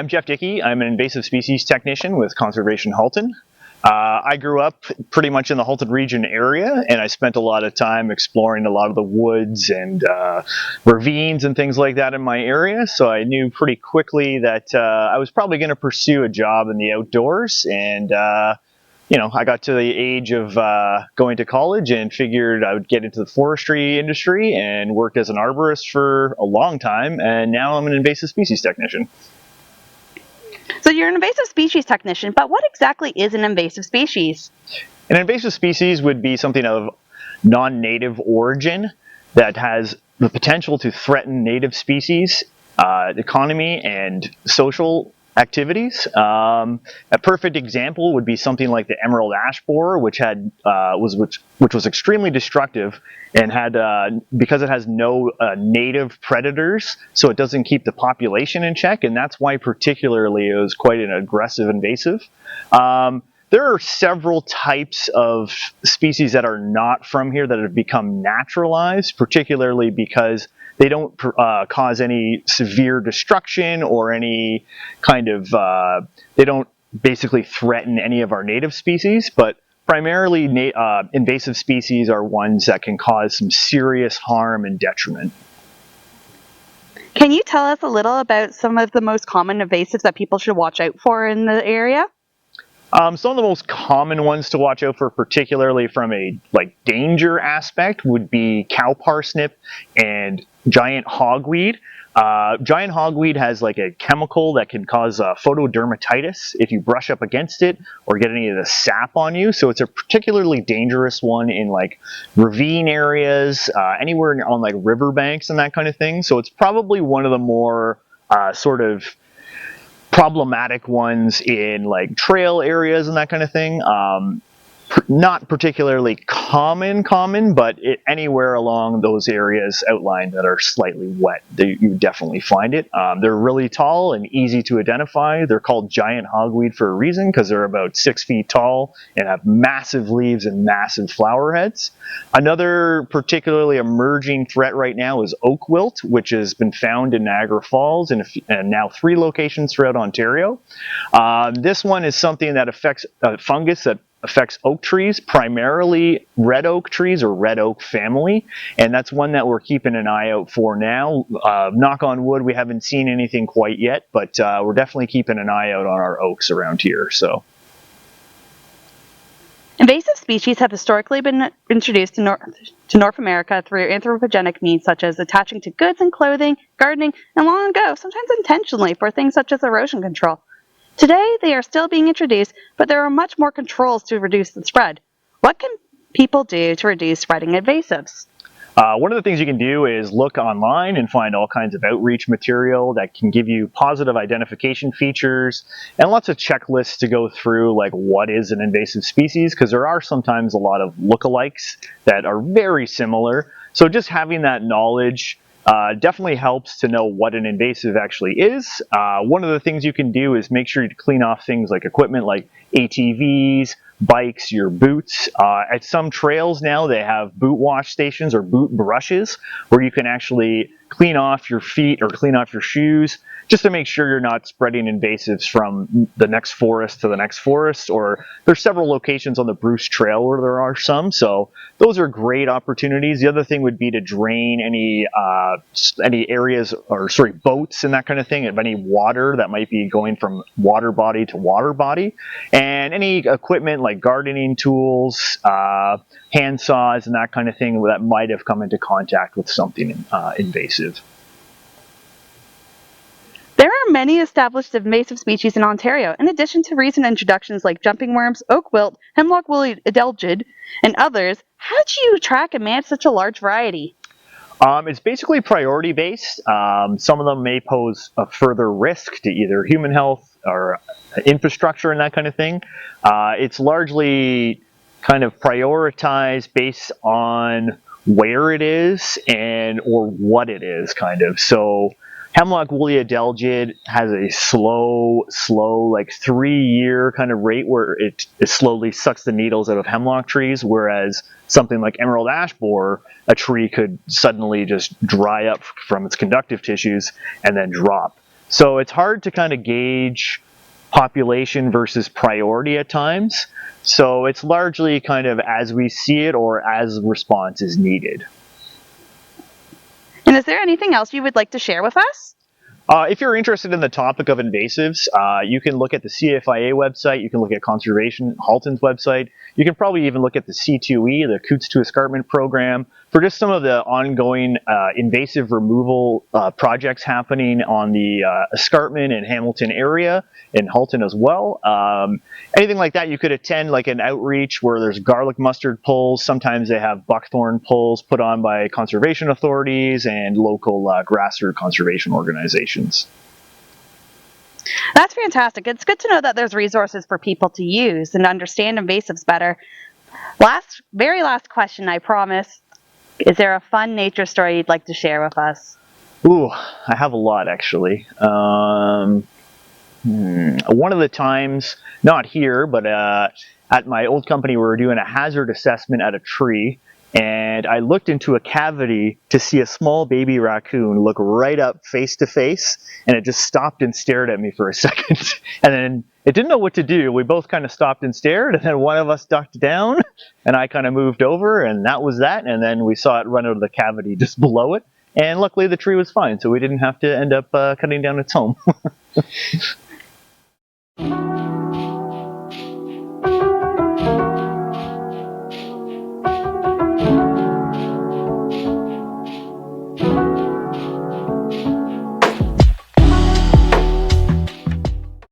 I'm Jeff Dickie. I'm an invasive species technician with Conservation Halton. I grew up pretty much in the Halton region area, and I spent a lot of time exploring a lot of the woods and ravines and things like that in my area. So I knew pretty quickly that I was probably going to pursue a job in the outdoors. And I got to the age of going to college and figured I would get into the forestry industry and worked as an arborist for a long time. And now I'm an invasive species technician. So you're an invasive species technician, but what exactly is an invasive species? An invasive species would be something of non-native origin that has the potential to threaten native species, economy, and social activities. A perfect example would be something like the emerald ash borer, which was extremely destructive and had because it has no native predators, so it doesn't keep the population in check, and that's why particularly it was quite an aggressive invasive. There are several types of species that are not from here that have become naturalized, particularly because they don't cause any severe destruction or any kind of, they don't basically threaten any of our native species, but primarily invasive species are ones that can cause some serious harm and detriment. Can you tell us a little about some of the most common invasives that people should watch out for in the area? Some of the most common ones to watch out for, particularly from a danger aspect, would be cow parsnip and giant hogweed. Giant hogweed has a chemical that can cause photodermatitis if you brush up against it or get any of the sap on you. So it's a particularly dangerous one in ravine areas, anywhere on riverbanks and that kind of thing. So it's probably one of the more sort of problematic ones in trail areas and that kind of thing. Not particularly common, but anywhere along those areas outlined that are slightly wet, you definitely find it. They're really tall and easy to identify. They're called giant hogweed for a reason, because they're about 6 feet tall and have massive leaves and massive flower heads. Another particularly emerging threat right now is oak wilt, which has been found in Niagara Falls and now 3 locations throughout Ontario. This one is something that affects fungus that affects oak trees, primarily red oak trees or red oak family, and that's one that we're keeping an eye out for now. Knock on wood, we haven't seen anything quite yet, but we're definitely keeping an eye out on our oaks around here. So, invasive species have historically been introduced to North America through anthropogenic means such as attaching to goods and clothing, gardening, and long ago, sometimes intentionally, for things such as erosion control. Today, they are still being introduced, but there are much more controls to reduce the spread. What can people do to reduce spreading invasives? One of the things you can do is look online and find all kinds of outreach material that can give you positive identification features and lots of checklists to go through, what is an invasive species, because there are sometimes a lot of lookalikes that are very similar. So just having that knowledge definitely helps to know what an invasive actually is. One of the things you can do is make sure you clean off things like equipment like ATVs, bikes, your boots. At some trails now, they have boot wash stations or boot brushes where you can actually clean off your feet or clean off your shoes just to make sure you're not spreading invasives from the next forest to the next forest. Or there's several locations on the Bruce Trail where there are some, so those are great opportunities. The other thing would be to drain any areas, or boats and that kind of thing, of any water that might be going from water body to water body, and any equipment like gardening tools, hand saws, and that kind of thing that might have come into contact with something invasive. There are many established invasive species in Ontario, in addition to recent introductions like jumping worms, oak wilt, hemlock woolly adelgid, and others. How do you track and manage such a large variety? It's basically priority based. Some of them may pose a further risk to either human health or infrastructure and that kind of thing. It's largely kind of prioritized based on where it is or what it is, kind of. So hemlock woolly adelgid has a slow 3-year kind of rate where it slowly sucks the needles out of hemlock trees, whereas something like emerald ash borer, a tree could suddenly just dry up from its conductive tissues and then drop. So it's hard to kind of gauge population versus priority at times. So it's largely kind of as we see it or as response is needed. And is there anything else you would like to share with us? If you're interested in the topic of invasives, you can look at the CFIA website, you can look at Conservation Halton's website, you can probably even look at the C2E, the Coots to Escarpment program, for just some of the ongoing invasive removal projects happening on the escarpment and Hamilton area, in Halton as well. Anything like that, you could attend like an outreach where there's garlic mustard pulls. Sometimes they have buckthorn pulls put on by conservation authorities and local grassroots conservation organizations. That's fantastic. It's good to know that there's resources for people to use and understand invasives better. Very last question, I promise. Is there a fun nature story you'd like to share with us? Ooh, I have a lot actually. One of the times, not here, but at my old company, we were doing a hazard assessment at a tree, and I looked into a cavity to see a small baby raccoon look right up face to face, and it just stopped and stared at me for a second. And then it didn't know what to do. We both kind of stopped and stared, and then one of us ducked down, and I kind of moved over, and that was that. And then we saw it run out of the cavity just below it, and luckily the tree was fine, so we didn't have to end up cutting down its home.